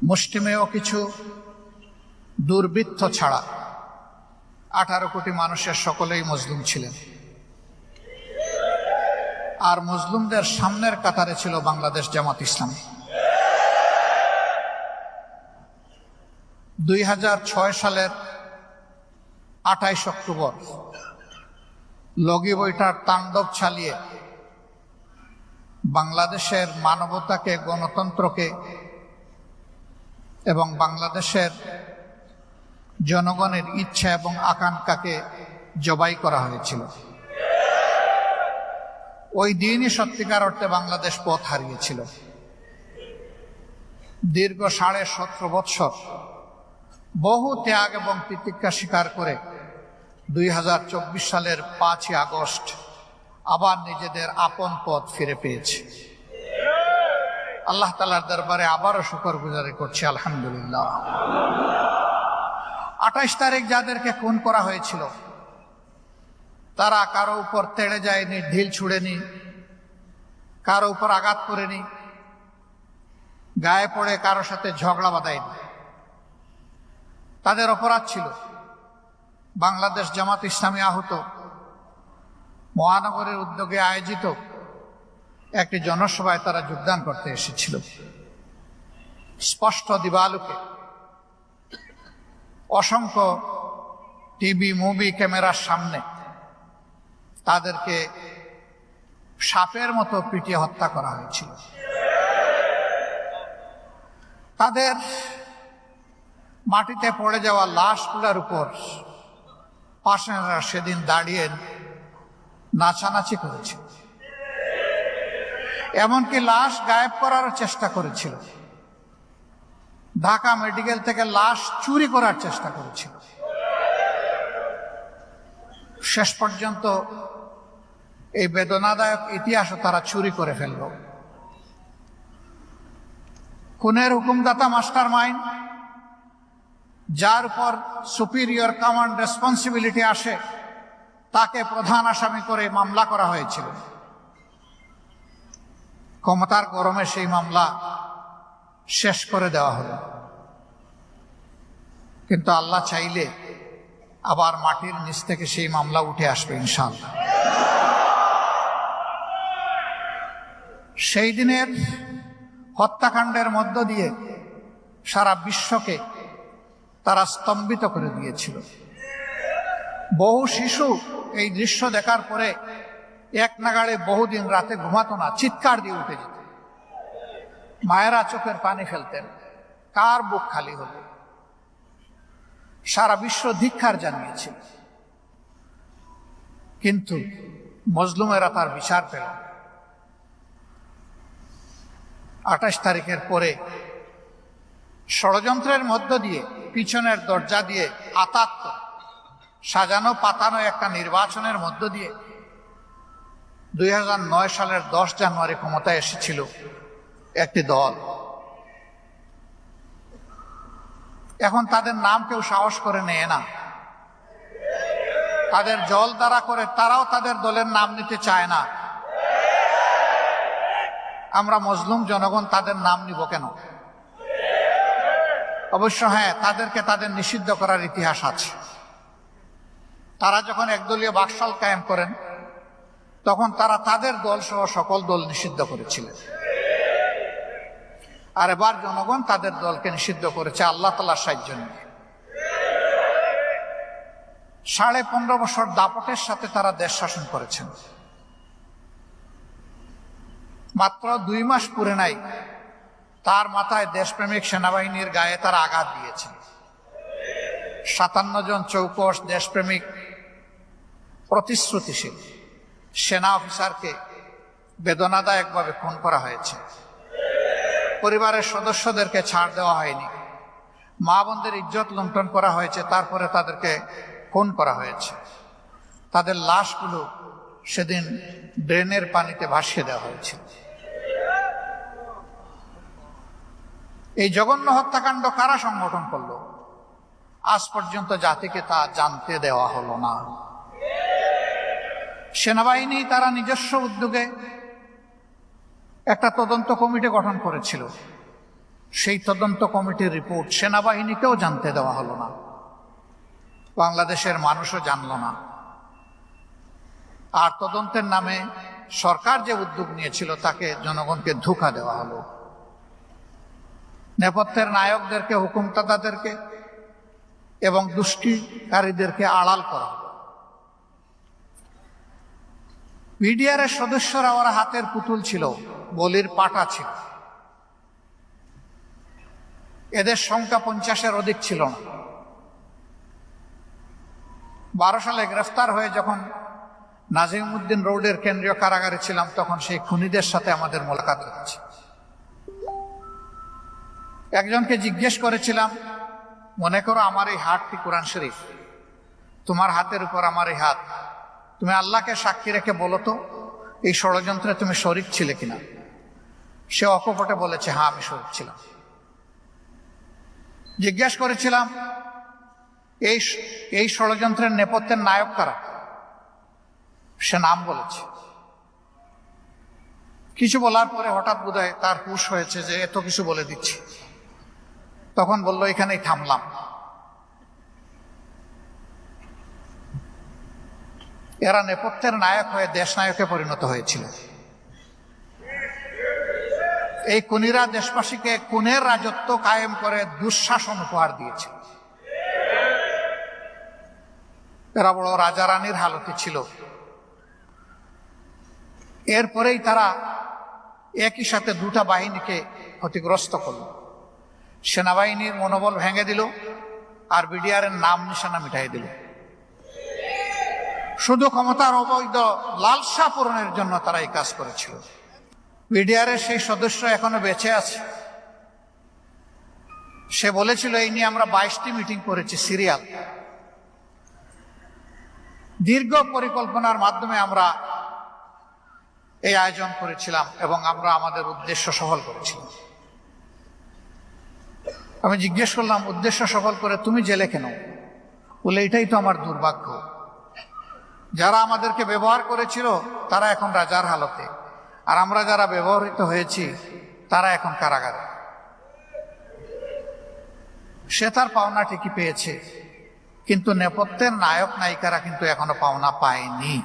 মুষ্টিমেয় কিছু দুর্বৃত্ত ছাড়া 18 কোটি মানুষের সকলেই মজলুম ছিলেন। আর মজলুমদের সামনের কাতারে ছিল বাংলাদেশ জামাত ইসলামী। 2006 সালের 28 অক্টোবর লগি বইটার তাণ্ডব চালিয়ে বাংলাদেশের মানবতাকে, গণতন্ত্রকে এবং বাংলাদেশের জনগণের ইচ্ছা এবং আকাঙ্ক্ষাকে জবাই করা হয়েছিল। ওই দিনই সত্যিকার অর্থে বাংলাদেশ পথ হারিয়েছিল। দীর্ঘ 17.5 বৎসর বহু ত্যাগ এবং তিতিক্ষা স্বীকার করে 2024 সালের 5ই আগস্ট আবার নিজেদের আপন পথ ফিরে পেয়েছে। আল্লাহ তাআলার দরবারে আবারও শুকরগুজারি করছি, আলহামদুলিল্লাহ। 28 তারিখ যাদেরকে খুন করা হয়েছিল তারা কারো উপর তেড়ে যায়নি, ঢিল ছুঁড়েনি, কারো উপর আঘাত করেনি, গায়ে পড়ে কারো সাথে ঝগড়া বাঁধায়নি। তাদের অপরাধ ছিল বাংলাদেশ জামাত ইসলামী আহত মহানগরের উদ্যোগে আয়োজিত একটি জনসভায় তারা যোগদান করতে এসেছিল। স্পষ্ট দিবালোকে অসংখ্য টিভি, মুভি, ক্যামেরার সামনে তাদেরকে সাপের মতো পিটিয়ে হত্যা করা হয়েছিল। তাদের মাটিতে পড়ে যাওয়া লাশগুলোর উপর পার্সনেরা সেদিন দাঁড়িয়ে নাচানাচি করেছিল, এমনকি লাশ গায়েব করারও চেষ্টা করেছিল। ঢাকা মেডিকেল থেকে লাশ চুরি করার চেষ্টা করেছিল। শেষ পর্যন্ত এই বেদনাদায়ক ইতিহাসও তারা চুরি করে ফেলল। খুনের হুকুমদাতা মাস্টার মাইন্ড, যার উপর সুপিরিয়র কমান্ড রেসপন্সিবিলিটি আসে, তাকে প্রধান আসামি করে মামলা করা হয়েছিল। ক্ষমতার গরমে সেই মামলা শেষ করে দেওয়া হলো। কিন্তু আল্লাহ চাইলে আবার মাটির নিচ থেকে সেই মামলা উঠে আসবে ইনশাআল্লাহ। সেই দিনের হত্যাকাণ্ডের মধ্য দিয়ে সারা বিশ্বকে তারা স্তম্ভিত করে দিয়েছিল। বহু শিশু এই দৃশ্য দেখার পরে এক নাগাড়ে বহুদিন রাতে ঘুমাতো না, চিৎকার দিয়ে উঠে যেত। মায়েরা চোখের পানি ফেলতেন, কার বুক খালি হলো। সারা বিশ্ব ধিক্কার জানিয়েছিল, কিন্তু মজলুমেরা তার বিচার পেল। 28 তারিখের পরে ষড়যন্ত্রের মধ্য দিয়ে, পিছনের দরজা দিয়ে, আতাত সাজানো পাতানো একটা নির্বাচনের মধ্য দিয়ে 2009 সালের 10 জানুয়ারি ক্ষমতায় এসেছিল একটি দল। এখন তাদের নাম কেউ সাহস করে নেয় না। তাদের জল দ্বারা করে তারাও তাদের দলের নাম নিতে চায় না। আমরা মজলুম জনগণ তাদের নাম নিব কেন? অবশ্য হ্যাঁ, তাদেরকে তাদের নিষিদ্ধ করার ইতিহাস আছে। তারা যখন একদলীয় বাকশাল কায়েম করেন তখন তারা তাদের দল সহ সকল দল নিষিদ্ধ করেছিলেন। আর এবার জনগণ তাদের দলকে নিষিদ্ধ করেছে আল্লাহ তাআলার সাহায্য নিয়ে। 15.5 বছর দাপটের সাথে তারা দেশ শাসন করেছেন। মাত্র 2 মাস পুরে নাই, তার মাথায় দেশপ্রেমিক সেনাবাহিনীর গায়ে তারা আঘাত দিয়েছে। 57 জন চৌকস দেশপ্রেমিক প্রতিশ্রুতিশীল সেনা অফিসারকে বেদনাদায়কভাবে খুন করা হয়েছে। পরিবারের সদস্যদেরকে ছাড় দেওয়া হয়নি। মা বোনদের ইজ্জত লুণ্ঠন করা হয়েছে, তারপরে তাদেরকে খুন করা হয়েছে। তাদের লাশগুলো সেদিন ড্রেনের পানিতে ভাসিয়ে দেওয়া হয়েছে। এই জঘন্য হত্যাকাণ্ড কারা সংগঠন করলো? আজ পর্যন্ত জাতিকে তা জানতে দেওয়া হলো না। সেনাবাহিনী তারা নিজস্ব উদ্যোগে একটা তদন্ত কমিটি গঠন করেছিল। সেই তদন্ত কমিটির রিপোর্ট সেনাবাহিনীকেও জানতে দেওয়া হলো না, বাংলাদেশের মানুষও জানল না। আর তদন্তের নামে সরকার যে উদ্যোগ নিয়েছিল তাকে জনগণকে ধোঁকা দেওয়া হলো। নেপথ্যের নায়কদেরকে, হুকুমদাতাদেরকে এবং দুষ্কৃতিকারীদেরকে আড়াল করা হলো। বিডিআর এর সদস্যরা ওরা হাতের পুতুল ছিল, বলির পাটা ছিল। এদের সংখ্যা 50-এর অধিক ছিল না। 12 সালে গ্রেফতার হয়ে যখন নাজিমউদ্দিন রোডের কেন্দ্রীয় কারাগারে ছিলাম, তখন সেই খুনিদের সাথে আমাদের মোলাকাত হয়েছে। একজনকে জিজ্ঞেস করেছিলাম, মনে করো আমার এই হাতটি কোরআন শরীফ, তোমার হাতের উপর আমার এই হাত, তুমি আল্লাহকে সাক্ষী রেখে বলো তো এই ষড়যন্ত্রে তুমি শরীক ছিলে কিনা? সে অকপটে বলেছে, হ্যাঁ আমি শরীক ছিলাম। জিজ্ঞেস করেছিলাম, এই ষড়যন্ত্রের নেপথ্যের নায়ক কারা? সে নাম বলেছে। কিছু বলার পরে হঠাৎ বোধহয় তার হুঁশ হয়েছে যে এত কিছু বলে দিচ্ছি, তখন বলল, এখানেই থামলাম। এরা নেপথ্যের নায়ক হয়ে দেশ নায়কে পরিণত হয়েছিল। এই খুনিরা দেশবাসীকে খুনের রাজত্ব কায়েম করে দুঃশাসন উপহার দিয়েছে। এরা বড় রাজা রানীর হালতে ছিল। এরপরেই তারা একই সাথে দুটা বাহিনীকে ক্ষতিগ্রস্ত করল। সেনাবাহিনীর মনোবল ভেঙে দিল আর বিডিআর এর নাম নিশানা মিটাই দিল। শুধু ক্ষমতার অবৈধ লালসা পূরণের জন্য তারা এই কাজ করেছিল। বিডিআর এর সেই সদস্য এখনো বেঁচে আছে। সে বলেছিল, এই নিয়ে আমরা 22টি মিটিং করেছি, সিরিয়াল। দীর্ঘ পরিকল্পনার মাধ্যমে আমরা এই আয়োজন করেছিলাম এবং আমরা আমাদের উদ্দেশ্য সফল করেছিলাম। আমি জিজ্ঞেস করলাম, উদ্দেশ্য সফল করে তুমি জেলে কেন? বলে, এটাই তো আমার দুর্ভাগ্য। যারা আমাদেরকে ব্যবহার করেছিল তারা এখন রাজার হালতে, আর আমরা যারা ব্যবহৃত হয়েছি তারা এখন কারাগারে। সে তার পাওনা ঠিকই পেয়েছে, কিন্তু নেপথ্যের নায়ক নায়িকারা কিন্তু এখনো পাওনা পায়নি।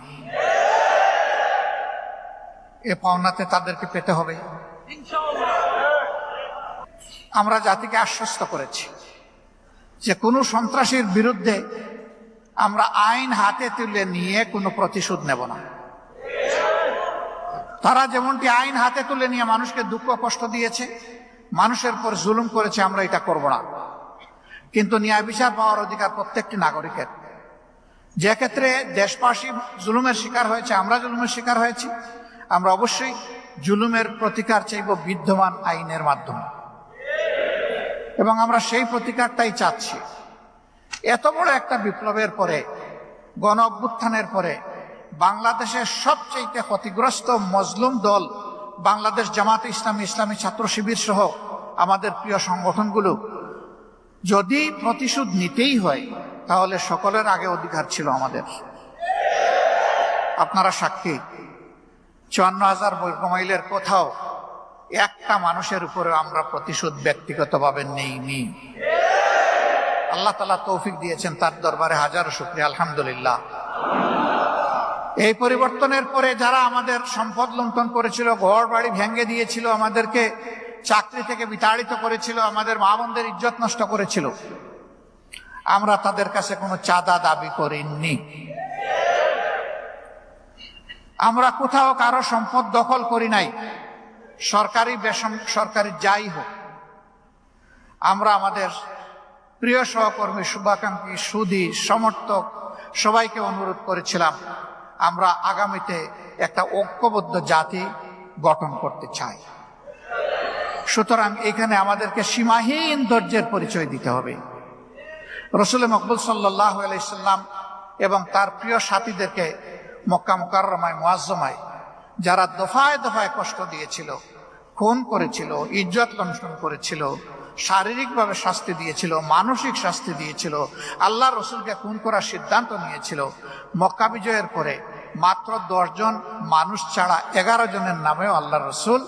এ পাওনাতে তাদেরকে পেতে হবে। আমরা জাতিকে আশ্বস্ত করেছি যে কোনো সন্ত্রাসীর বিরুদ্ধে আমরা আইন হাতে তুলে নিয়ে কোনো প্রতিশোধ নেব না। তারা যেমনটি আইন হাতে তুলে নিয়ে মানুষকে দুঃখ কষ্ট দিয়েছে, মানুষের পর জুলুম করেছে, আমরা এটা করব না। কিন্তু ন্যায় বিচার পাওয়ার অধিকার প্রত্যেকটি নাগরিকের। যে ক্ষেত্রে দেশবাসী জুলুমের শিকার হয়েছে, আমরা জুলুমের শিকার হয়েছি, আমরা অবশ্যই জুলুমের প্রতিকার চাইব বিদ্যমান আইনের মাধ্যমে, এবং আমরা সেই প্রতিকারটাই চাচ্ছি। এত বড় একটা বিপ্লবের পরে, গণ অভ্যুত্থানের পরে বাংলাদেশের সবচেয়ে ক্ষতিগ্রস্ত মজলুম দল বাংলাদেশ জামাতে ইসলামী, ইসলামী ছাত্র শিবির সহ আমাদের প্রিয় সংগঠনগুলো যদি প্রতিশোধ নিতেই হয়, তাহলে সকলের আগে অধিকার ছিল আমাদের। আপনারা সাক্ষী, 54,000 বর্গমাইলের কোথাও একটা মানুষের উপরে আমরা প্রতিশোধ ব্যক্তিগতভাবে নেইনি। আল্লাহ তাআলা তৌফিক দিয়েছেন, তার দরবারে হাজারো শুকরিয়া, আলহামদুলিল্লাহ। এই পরিবর্তনের পরে যারা আমাদের সম্পদ লুণ্ঠন করেছিল, ঘর বাড়ি ভেঙে দিয়েছিল, আমাদেরকে চাকরি থেকে বিতাড়িত করেছিল, আমাদের মা বোনদের ইজ্জত নষ্ট করেছিল, আমরা তাদের কাছে কোনো চাঁদা দাবি করিনি। আমরা কোথাও কারো সম্পদ দখল করি নাই, সরকারি বেসরকারি যাই হোক। আমরা আমাদের প্রিয় সহকর্মী, শুভাকাঙ্ক্ষী, সুধী, সমর্থক সবাইকে অনুরোধ করেছিলাম, আমরা আগামীতে একটা ঐক্যবদ্ধ জাতি গঠন করতে চাই। সুতরাং এখানে আমাদেরকে সীমাহীন ধৈর্যের পরিচয় দিতে হবে। রাসূল মকবুল সাল্লাল্লাহু আলাইহি সাল্লাম এবং তার প্রিয় সাথীদেরকে মক্কা মুকাররমায়, মুআজ্জমায় যারা দফায় দফায় কষ্ট দিয়েছিল, খুন করেছিল, ইজ্জত লুণ্ঠন করেছিল, শারীরিকভাবে শাস্তি দিয়েছিল, মানসিক শাস্তি দিয়েছিল, আল্লাহ রসুলকে খুন করার সিদ্ধান্ত নিয়েছিল, মক্কা বিজয়ের পরে মাত্র 10 জন মানুষ ছাড়া 11 জনের নামেও আল্লাহ রসুল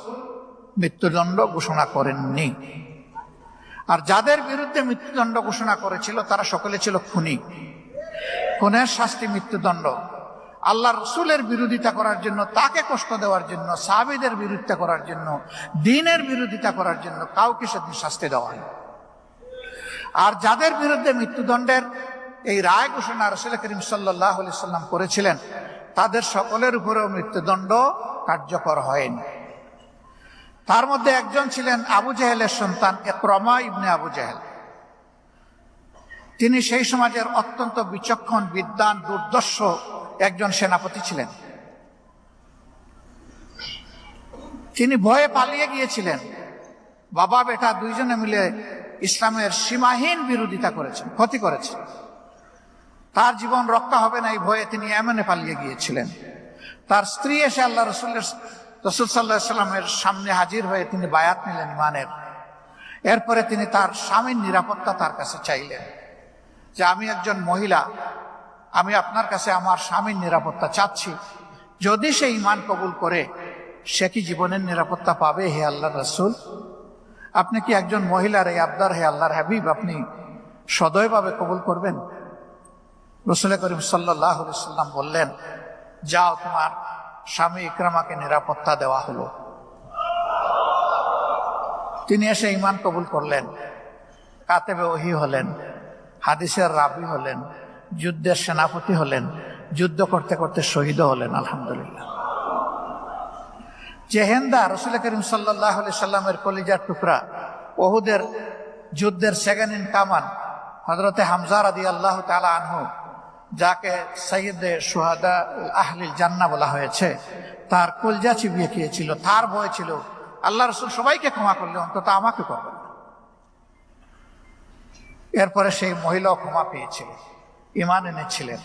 মৃত্যুদণ্ড ঘোষণা করেননি। আর যাদের বিরুদ্ধে মৃত্যুদণ্ড ঘোষণা করেছিল তারা সকলে ছিল খুনি। খুনের শাস্তি মৃত্যুদণ্ড। আল্লাহ রসুলের বিরোধিতা করার জন্য, তাকে কষ্ট দেওয়ার জন্য, সাহাবীদের বিরোধিতা করার জন্য, দ্বীনের বিরোধিতা করার জন্য কাউকে সেদিন শাস্তি দেওয়া হয়। আর যাদের বিরুদ্ধে মৃত্যুদণ্ডের এই রায় ঘোষণা রাসূল করিম সাল্লাল্লাহু আলাইহি সাল্লাম করেছিলেন, তাদের সকলের উপরেও মৃত্যুদণ্ড কার্যকর হয়নি। তার মধ্যে একজন ছিলেন আবু জেহেলের সন্তান ইকরামা ইবনে আবু জেহেল। তিনি সেই সমাজের অত্যন্ত বিচক্ষণ, বিদ্বান, দুর্দর্শ একজন সেনাপতি ছিলেন। তিনি ভয়ে পালিয়ে গিয়েছিলেন। বাবা বেটা দুইজনে মিলে ইসলামের সীমাহীন বিরোধিতা করেছেন, ক্ষতি করেছেন। তার জীবন রক্ষা হবে না এই ভয়ে তিনি ইয়েমেনে পালিয়ে গিয়েছিলেন। তার স্ত্রী এসে আল্লাহ রসুল সাল্লাল্লাহু আলাইহি সাল্লামের সামনে হাজির হয়ে তিনি বায়াত নিলেন ইমানের। এরপরে তিনি তার স্বামীর নিরাপত্তা তার কাছে চাইলেন যে আমি একজন মহিলা, আমি আপনার কাছে আমার স্বামীর নিরাপত্তা চাচ্ছি। যদি সে ঈমান কবুল করে সে কি জীবনের নিরাপত্তা পাবে? হে আল্লাহর রাসূল, আপনি কি একজন মহিলার এই আবদার, হে আল্লাহর হাবিব, আপনি সদয়ভাবে কবুল করবেন? রাসূল করিম সাল্লাল্লাহু আলাইহি সাল্লাম বললেন, যাও, তোমার স্বামী ইকরামাকে নিরাপত্তা দেওয়া হলো। তিনি এসে ঈমান কবুল করলেন, কাতেবে ওহী হলেন, হাদিসের রাবি হলেন, যুদ্ধের সেনাপতি হলেন, যুদ্ধ করতে করতে শহীদ হলেন। আলহামদুলিল্লাহ। জেহেন্দা রাসূল করিম সাল্লাল্লাহু আলাইহি সাল্লামের কলিজার টুকরা, ওহুদের যুদ্ধের সেকেন্ড ইন কমান্ড হযরতে হামজা রাদিয়াল্লাহু তাআলা আনহু, যাকে সাইয়্যিদে শুহাদা আহলিল জান্নাহ বলা হয়েছে, তার কলজা চিবিয়ে খেয়েছিল। তার ভয় ছিল আল্লাহ রাসূল সবাইকে ক্ষমা করলে অন্তত আমাকে করবেন না। এরপরে সেই মহিলাও ক্ষমা পেয়েছিল, ঈমান এনেছিলেন।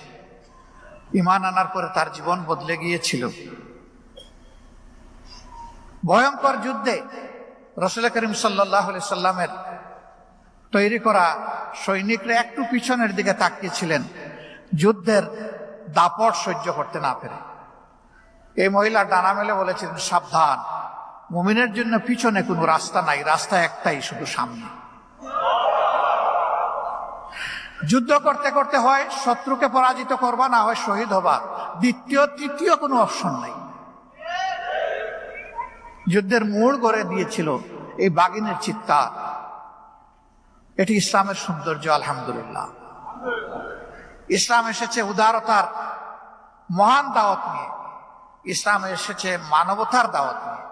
ঈমান আনার পরে তার জীবন বদলে গিয়েছিল। ভয়ঙ্কর যুদ্ধে রাসূল করিম সাল্লাল্লাহু আলাইহি সাল্লামের তৈরি করা সৈনিকরা একটু পিছনের দিকে তাকিয়েছিলেন, যুদ্ধের দাপট সহ্য করতে না পেরে। এই মহিলা ডানা মেলে বলেছিলেন, সাবধান, মুমিনের জন্য পিছনে কোনো রাস্তা নাই, রাস্তা একটাই, শুধু সামনে। যুদ্ধ করতে করতে হয় শত্রুকে পরাজিত করবা, না হয় শহীদ হবা, দ্বিতীয় তৃতীয় কোনো অপশন নাই। যুদ্ধের মোড় গড়ে দিয়েছিল এই বাগিনের চিৎকার। এটি ইসলামের সৌন্দর্য। আলহামদুলিল্লাহ, ইসলাম এসেছে উদারতার মহান দাওয়াত নিয়ে, ইসলাম এসেছে মানবতার দাওয়াত নিয়ে।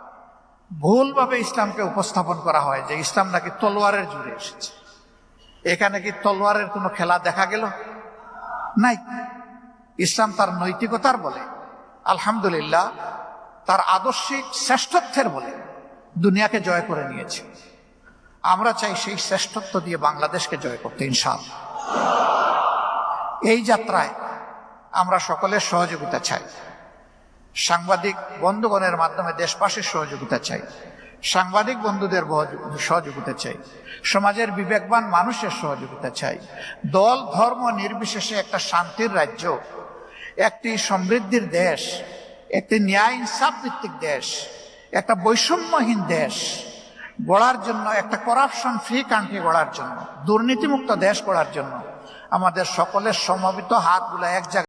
ভুলভাবে ইসলামকে উপস্থাপন করা হয় যে ইসলাম নাকি তলোয়ারের জুড়ে এসেছে। এখানে কি তলোয়ারের কোনো খেলা দেখা গেল? নাই। ইসলাম তার নৈতিকতার বলে, আলহামদুলিল্লাহ, তার আদর্শিক শ্রেষ্ঠত্বের বলে দুনিয়াকে জয় করে নিয়েছে। আমরা চাই সেই শ্রেষ্ঠত্ব দিয়ে বাংলাদেশকে জয় করতে, ইনশাআল্লাহ। এই যাত্রায় আমরা সকলের সহযোগিতা চাই। সাংবাদিক বন্ধুগণের মাধ্যমে দেশবাসীর সহযোগিতা চাই, সাংবাদিক বন্ধুদের সহযোগিতা চাই, সমাজের বিবেকবান মানুষের সহযোগিতা চাই। দল ধর্ম নির্বিশেষে একটা শান্তির রাজ্য, একটি সমৃদ্ধির দেশ, একটি ন্যায় ইনসাফ ভিত্তিক দেশ, একটা বৈষম্যহীন দেশ গড়ার জন্য, একটা করাপশন ফ্রি কান্ট্রি গড়ার জন্য, দুর্নীতিমুক্ত দেশ গড়ার জন্য আমাদের সকলের সমবেত হাতগুলো এক জায়গায়